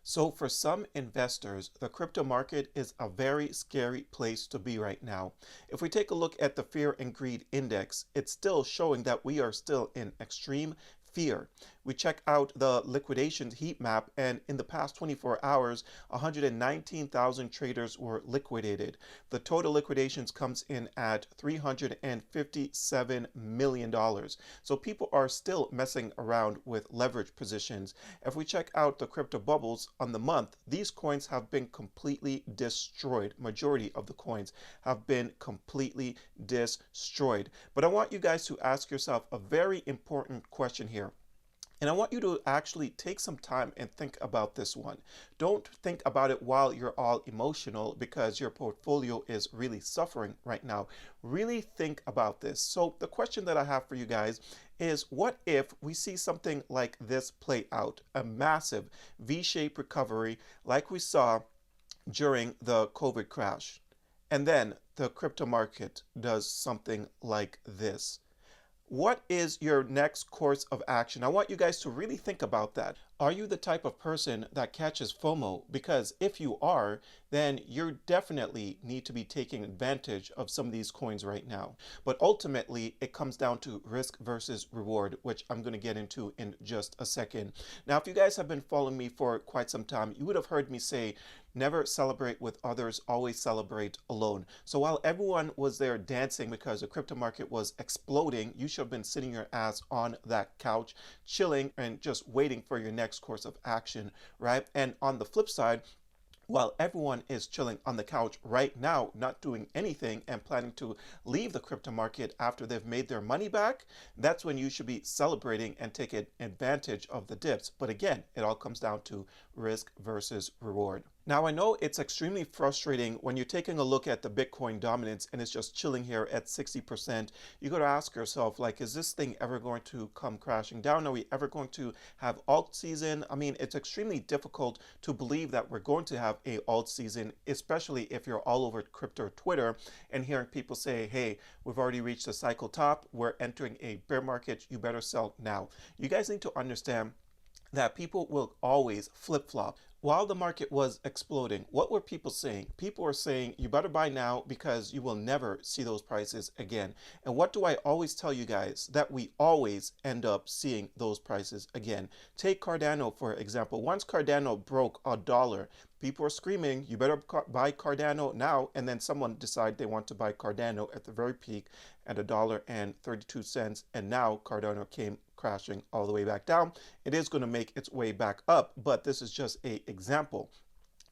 So for some investors, the crypto market is a very scary place to be right now. If we take a look at the fear and greed index, it's still showing that we are still in extreme fear. We check out the liquidation heat map, and in the past 24 hours, 119,000 traders were liquidated. The total liquidations comes in at $357 million. So people are still messing around with leverage positions. If we check out the crypto bubbles on the month, these coins have been completely destroyed. Majority of the coins have been completely destroyed. But I want you guys to ask yourself a very important question here. And I want you to actually take some time and think about this one. Don't think about it while you're all emotional because your portfolio is really suffering right now. Really think about this. So the question that I have for you guys is, what if we see something like this play out? A massive V-shaped recovery like we saw during the COVID crash. And then the crypto market does something like this. What is your next course of action? I want you guys to really think about that. Are you the type of person that catches FOMO? Because if you are, then you definitely need to be taking advantage of some of these coins right now. But ultimately, it comes down to risk versus reward, which I'm going to get into in just a second. Now, if you guys have been following me for quite some time, you would have heard me say, never celebrate with others, always celebrate alone. So while everyone was there dancing because the crypto market was exploding, you should have been sitting your ass on that couch, chilling and just waiting for your next course of action, right? And on the flip side, while everyone is chilling on the couch right now, not doing anything and planning to leave the crypto market after they've made their money back, that's when you should be celebrating and taking advantage of the dips. But again, it all comes down to risk versus reward. Now, I know it's extremely frustrating when you're taking a look at the Bitcoin dominance and it's just chilling here at 60%. You got to ask yourself, like, is this thing ever going to come crashing down? Are we ever going to have alt season? I mean, it's extremely difficult to believe that we're going to have a alt season, especially if you're all over crypto Twitter and hearing people say, hey, we've already reached the cycle top. We're entering a bear market. You better sell now. You guys need to understand that people will always flip-flop. While the market was exploding, what were people saying? People were saying, you better buy now because you will never see those prices again. And what do I always tell you guys? That we always end up seeing those prices again. Take Cardano, for example. Once Cardano broke $1, people were screaming, you better buy Cardano now. And then someone decided they want to buy Cardano at the very peak at $1.32. And now Cardano came crashing all the way back down. It is going to make its way back up, but this is just an example.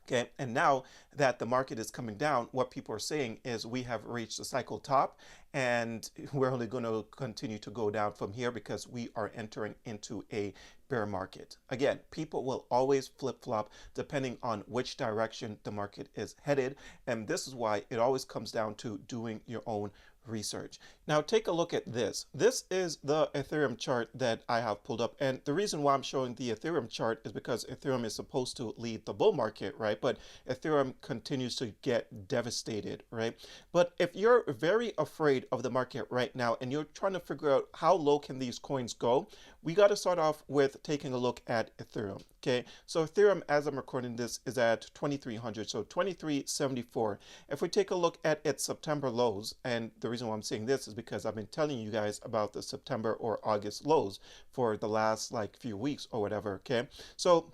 Okay, and now that the market is coming down, what people are saying is we have reached the cycle top and we're only going to continue to go down from here because we are entering into a bear market. Again, people will always flip-flop depending on which direction the market is headed. And this is why it always comes down to doing your own research. Now take a look at this. This is the Ethereum chart that I have pulled up, and the reason why I'm showing the Ethereum chart is because Ethereum is supposed to lead the bull market, right? But Ethereum continues to get devastated, right? But if you're very afraid of the market right now and you're trying to figure out how low can these coins go, we got to start off with taking a look at Ethereum. Okay, so Ethereum, as I'm recording this, is at 2,300, so 2,374. If we take a look at its September lows, and the reason why I'm saying this is because I've been telling you guys about the September or August lows for the last like few weeks or whatever. Okay, so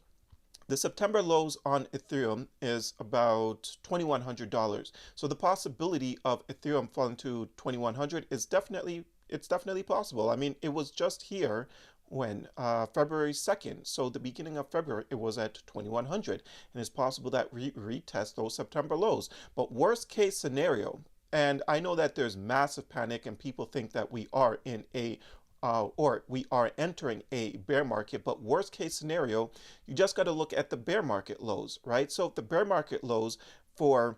the September lows on Ethereum is about $2,100. So the possibility of Ethereum falling to 2,100 is definitely possible. I mean, it was just here when February 2nd. So the beginning of February, it was at 2,100. And it's possible that we retest those September lows. But worst case scenario, and I know that there's massive panic and people think that we are in a or we are entering a bear market, but worst case scenario, you just got to look at the bear market lows, right? So the bear market lows for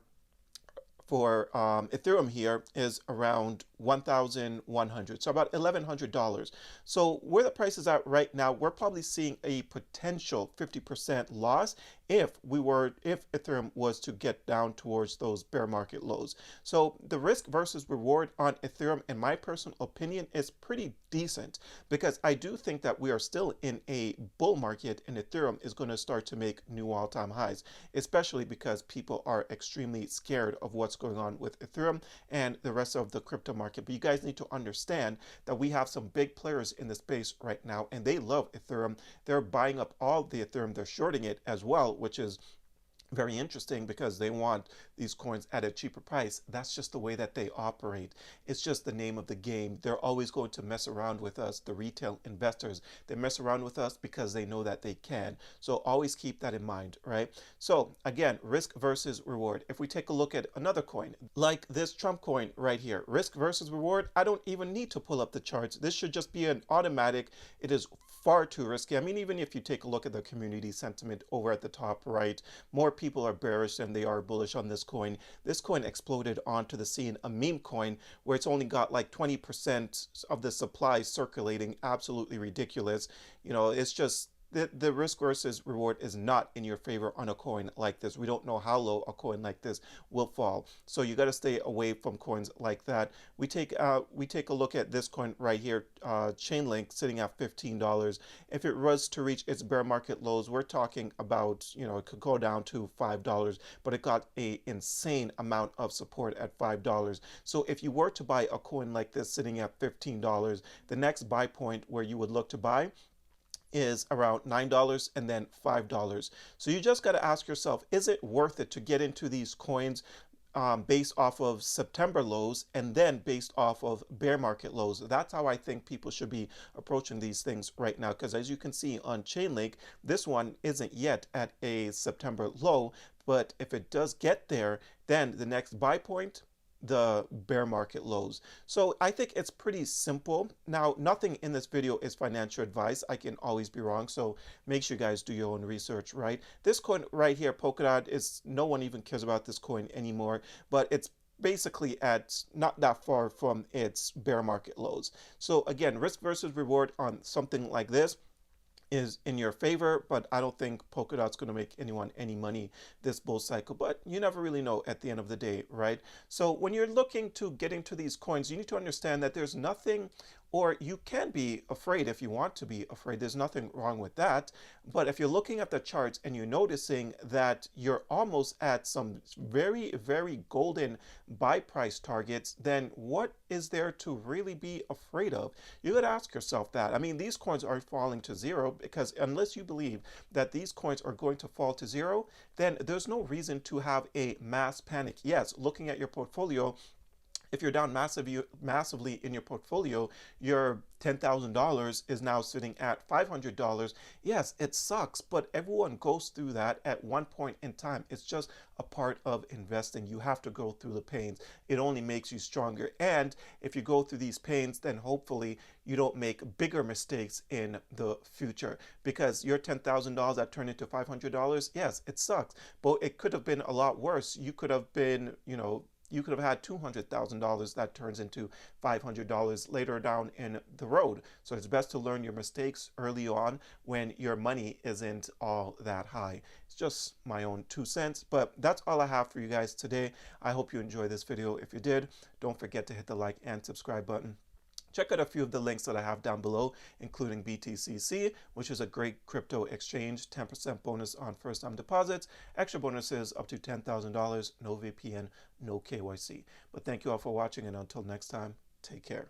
Ethereum here is around $1,100, so about $1,100. So where the price is at right now, we're probably seeing a potential 50% loss if Ethereum was to get down towards those bear market lows. So the risk versus reward on Ethereum, in my personal opinion, is pretty decent, because I do think that we are still in a bull market and Ethereum is going to start to make new all-time highs, especially because people are extremely scared of what's going on with Ethereum and the rest of the crypto market. But you guys need to understand that we have some big players in the space right now, and they love Ethereum. They're buying up all the Ethereum, they're shorting it as well, which is very interesting because they want these coins at a cheaper price. That's just the way that they operate. It's just the name of the game. They're always going to mess around with us, the retail investors. They mess around with us because they know that they can. So always keep that in mind, right? So again, risk versus reward. If we take a look at another coin, like this Trump coin right here, risk versus reward, I don't even need to pull up the charts. This should just be an automatic. It is far too risky. I mean, even if you take a look at the community sentiment over at the top right, more people are bearish than they are bullish on this coin. This coin exploded onto the scene, a meme coin where it's only got like 20% of the supply circulating. Absolutely ridiculous. You know, it's just the risk versus reward is not in your favor on a coin like this. We don't know how low a coin like this will fall, so you got to stay away from coins like that. We take a look at this coin right here, Chainlink, sitting at $15. If it was to reach its bear market lows, we're talking about, you know, it could go down to $5, but it got a insane amount of support at $5. So if you were to buy a coin like this sitting at $15, the next buy point where you would look to buy is around $9 and then $5. So you just got to ask yourself, is it worth it to get into these coins based off of September lows and then based off of bear market lows? That's how I think people should be approaching these things right now, because as you can see on Chainlink, this one isn't yet at a September low, but if it does get there, then the next buy point, the bear market lows. So I think it's pretty simple. Now, nothing in this video is financial advice. I can always be wrong, so make sure you guys do your own research, right? This coin right here, Polkadot, is, no one even cares about this coin anymore, but it's basically at not that far from its bear market lows. So again, risk versus reward on something like this is in your favor, but I don't think Polkadot's going to make anyone any money this bull cycle, but you never really know at the end of the day, right? So when you're looking to get into these coins, you need to understand that there's nothing, or you can be afraid if you want to be afraid. There's nothing wrong with that. But if you're looking at the charts and you're noticing that you're almost at some very, very golden buy price targets, then what is there to really be afraid of? You got to ask yourself that. I mean, these coins are falling to zero, because unless you believe that these coins are going to fall to zero, then there's no reason to have a mass panic. Yes, looking at your portfolio, if you're down massively in your portfolio, your $10,000 is now sitting at $500. Yes, it sucks, but everyone goes through that at one point in time. It's just a part of investing. You have to go through the pains. It only makes you stronger. And if you go through these pains, then hopefully you don't make bigger mistakes in the future, because your $10,000 that turned into $500, yes, it sucks, but it could have been a lot worse. You could have been, you could have had $200,000 that turns into $500 later down in the road. So it's best to learn your mistakes early on when your money isn't all that high. It's just my own 2 cents, but that's all I have for you guys today. I hope you enjoyed this video. If you did, don't forget to hit the like and subscribe button. Check out a few of the links that I have down below, including BTCC, which is a great crypto exchange, 10% bonus on first-time deposits, extra bonuses up to $10,000, no VPN, no KYC. But thank you all for watching, and until next time, take care.